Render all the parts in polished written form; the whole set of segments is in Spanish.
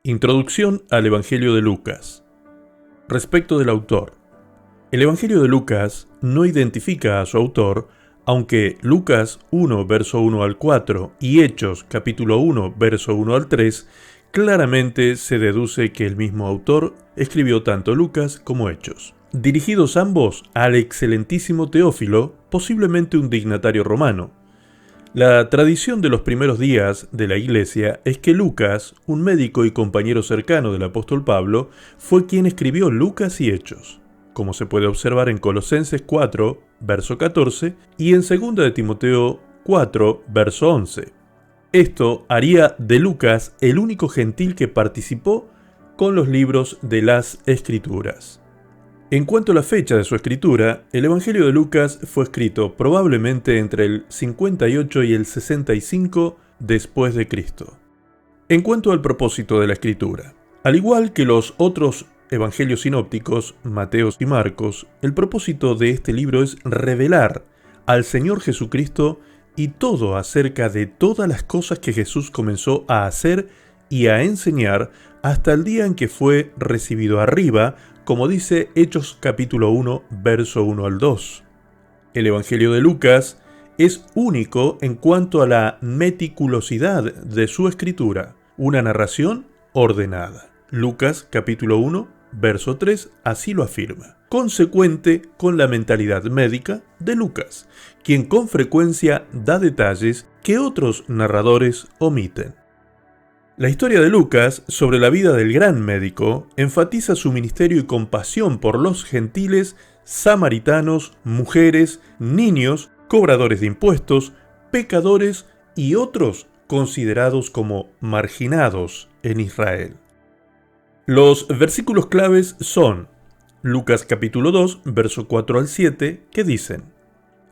Introducción al Evangelio de Lucas. Respecto del autor. El Evangelio de Lucas no identifica a su autor, aunque Lucas 1, verso 1 al 4 y Hechos capítulo 1, verso 1 al 3, claramente se deduce que el mismo autor escribió tanto Lucas como Hechos, dirigidos ambos al excelentísimo Teófilo, posiblemente un dignatario romano. La tradición de los primeros días de la Iglesia es que Lucas, un médico y compañero cercano del apóstol Pablo, fue quien escribió Lucas y Hechos, como se puede observar en Colosenses 4, verso 14, y en 2 de Timoteo 4, verso 11. Esto haría de Lucas el único gentil que participó con los libros de las Escrituras. En cuanto a la fecha de su escritura, el Evangelio de Lucas fue escrito probablemente entre el 58 y el 65 después de Cristo. En cuanto al propósito de la escritura, al igual que los otros evangelios sinópticos, Mateo y Marcos, el propósito de este libro es revelar al Señor Jesucristo y todo acerca de todas las cosas que Jesús comenzó a hacer y a enseñar hasta el día en que fue recibido arriba, como dice Hechos capítulo 1, verso 1 al 2. El Evangelio de Lucas es único en cuanto a la meticulosidad de su escritura, una narración ordenada. Lucas capítulo 1, verso 3 así lo afirma, consecuente con la mentalidad médica de Lucas, quien con frecuencia da detalles que otros narradores omiten. La historia de Lucas sobre la vida del gran médico enfatiza su ministerio y compasión por los gentiles, samaritanos, mujeres, niños, cobradores de impuestos, pecadores y otros considerados como marginados en Israel. Los versículos claves son Lucas capítulo 2, verso 4 al 7, que dicen: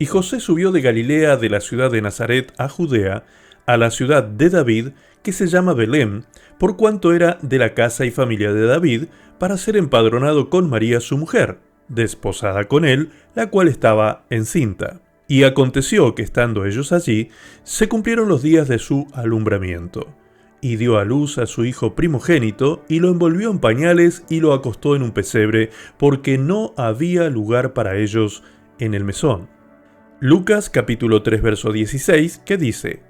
Y José subió de Galilea, de la ciudad de Nazaret a Judea, a la ciudad de David, que se llama Belén, por cuanto era de la casa y familia de David, para ser empadronado con María su mujer, desposada con él, la cual estaba encinta. Y aconteció que estando ellos allí, se cumplieron los días de su alumbramiento. Y dio a luz a su hijo primogénito, y lo envolvió en pañales y lo acostó en un pesebre, porque no había lugar para ellos en el mesón. Lucas capítulo 3 verso 16, que dice: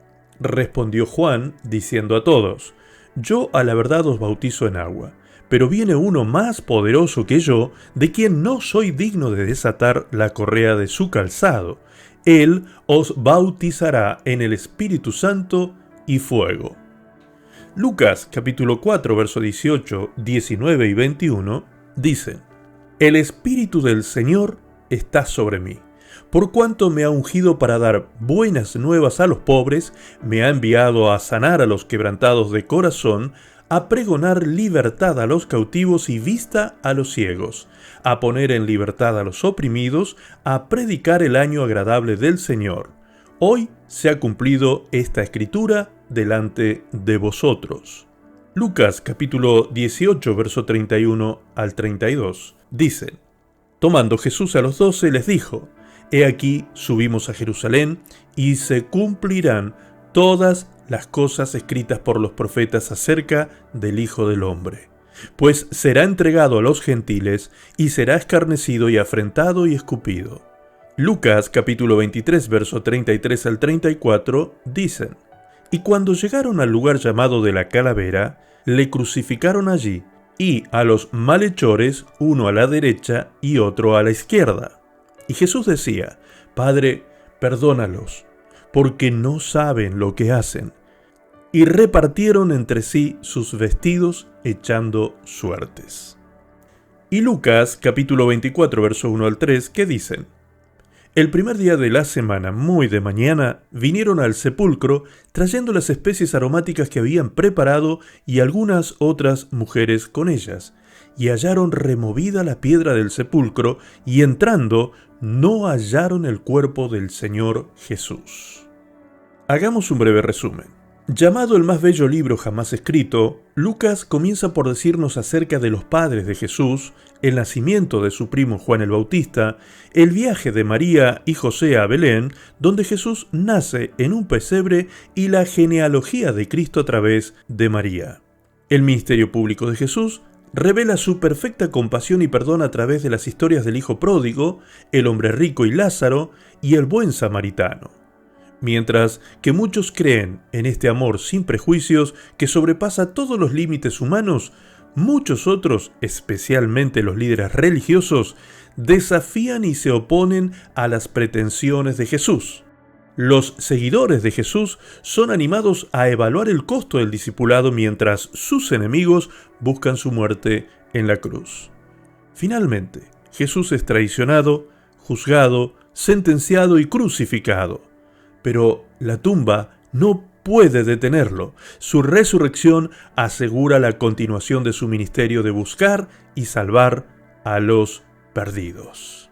Respondió Juan, diciendo a todos: Yo a la verdad os bautizo en agua, pero viene uno más poderoso que yo, de quien no soy digno de desatar la correa de su calzado. Él os bautizará en el Espíritu Santo y fuego. Lucas capítulo 4 verso 18, 19 y 21 dicen: El Espíritu del Señor está sobre mí, por cuanto me ha ungido para dar buenas nuevas a los pobres, me ha enviado a sanar a los quebrantados de corazón, a pregonar libertad a los cautivos y vista a los ciegos, a poner en libertad a los oprimidos, a predicar el año agradable del Señor. Hoy se ha cumplido esta escritura delante de vosotros. Lucas capítulo 18, verso 31 al 32, dicen: Tomando Jesús a los 12, les dijo: He aquí subimos a Jerusalén, y se cumplirán todas las cosas escritas por los profetas acerca del Hijo del Hombre. Pues será entregado a los gentiles, y será escarnecido y afrentado y escupido. Lucas capítulo 23, verso 33 al 34, dicen: Y cuando llegaron al lugar llamado de la Calavera, le crucificaron allí, y a los malhechores, uno a la derecha y otro a la izquierda. Y Jesús decía: Padre, perdónalos, porque no saben lo que hacen. Y repartieron entre sí sus vestidos, echando suertes. Y Lucas, capítulo 24, verso 1 al 3, que dicen: El primer día de la semana, muy de mañana, vinieron al sepulcro, trayendo las especies aromáticas que habían preparado y algunas otras mujeres con ellas. Y hallaron removida la piedra del sepulcro, y entrando, no hallaron el cuerpo del Señor Jesús. Hagamos un breve resumen. Llamado el más bello libro jamás escrito, Lucas comienza por decirnos acerca de los padres de Jesús, el nacimiento de su primo Juan el Bautista, el viaje de María y José a Belén, donde Jesús nace en un pesebre, y la genealogía de Cristo a través de María. El ministerio público de Jesús revela su perfecta compasión y perdón a través de las historias del hijo pródigo, el hombre rico y Lázaro, y el buen samaritano. Mientras que muchos creen en este amor sin prejuicios que sobrepasa todos los límites humanos, muchos otros, especialmente los líderes religiosos, desafían y se oponen a las pretensiones de Jesús. Los seguidores de Jesús son animados a evaluar el costo del discipulado mientras sus enemigos buscan su muerte en la cruz. Finalmente, Jesús es traicionado, juzgado, sentenciado y crucificado. Pero la tumba no puede detenerlo. Su resurrección asegura la continuación de su ministerio de buscar y salvar a los perdidos.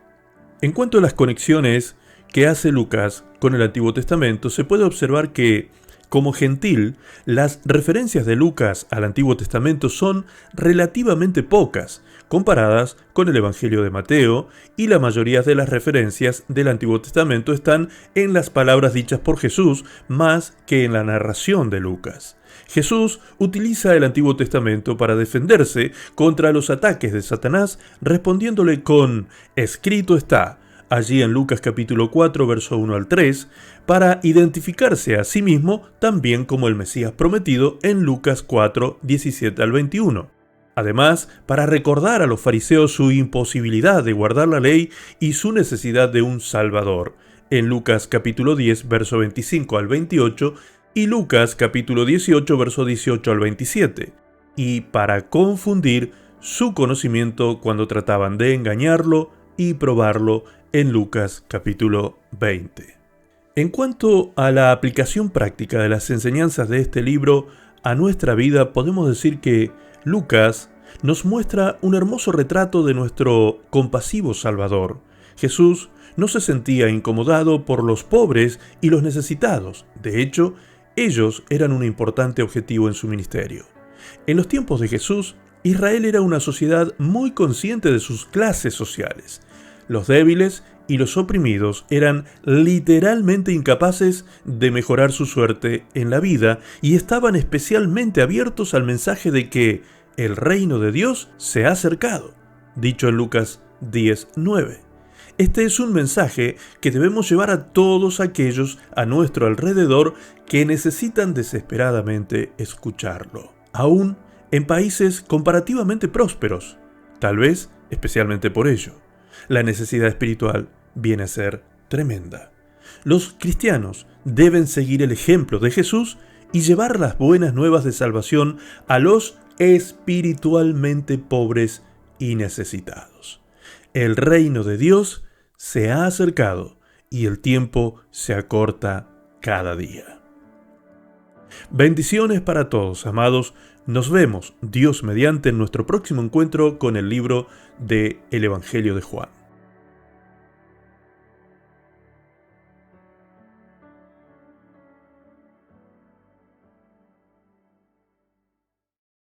En cuanto a las conexiones que hace Lucas con el Antiguo Testamento, se puede observar que, como gentil, las referencias de Lucas al Antiguo Testamento son relativamente pocas, comparadas con el Evangelio de Mateo, y la mayoría de las referencias del Antiguo Testamento están en las palabras dichas por Jesús más que en la narración de Lucas. Jesús utiliza el Antiguo Testamento para defenderse contra los ataques de Satanás, respondiéndole con «Escrito está», allí en Lucas capítulo 4, verso 1 al 3, para identificarse a sí mismo también como el Mesías prometido en Lucas 4, 17 al 21. Además, para recordar a los fariseos su imposibilidad de guardar la ley y su necesidad de un Salvador, en Lucas capítulo 10, verso 25 al 28, y Lucas capítulo 18, verso 18 al 27, y para confundir su conocimiento cuando trataban de engañarlo y probarlo en Lucas capítulo 20. En cuanto a la aplicación práctica de las enseñanzas de este libro a nuestra vida, podemos decir que Lucas nos muestra un hermoso retrato de nuestro compasivo Salvador. Jesús no se sentía incomodado por los pobres y los necesitados. De hecho, ellos eran un importante objetivo en su ministerio. En los tiempos de Jesús, Israel era una sociedad muy consciente de sus clases sociales. Los débiles y los oprimidos eran literalmente incapaces de mejorar su suerte en la vida y estaban especialmente abiertos al mensaje de que el reino de Dios se ha acercado, dicho en Lucas 10:9. Este es un mensaje que debemos llevar a todos aquellos a nuestro alrededor que necesitan desesperadamente escucharlo, aún en países comparativamente prósperos, tal vez especialmente por ello. La necesidad espiritual viene a ser tremenda. Los cristianos deben seguir el ejemplo de Jesús y llevar las buenas nuevas de salvación a los espiritualmente pobres y necesitados. El reino de Dios se ha acercado y el tiempo se acorta cada día. Bendiciones para todos, amados. Nos vemos, Dios mediante, en nuestro próximo encuentro con el libro de El Evangelio de Juan.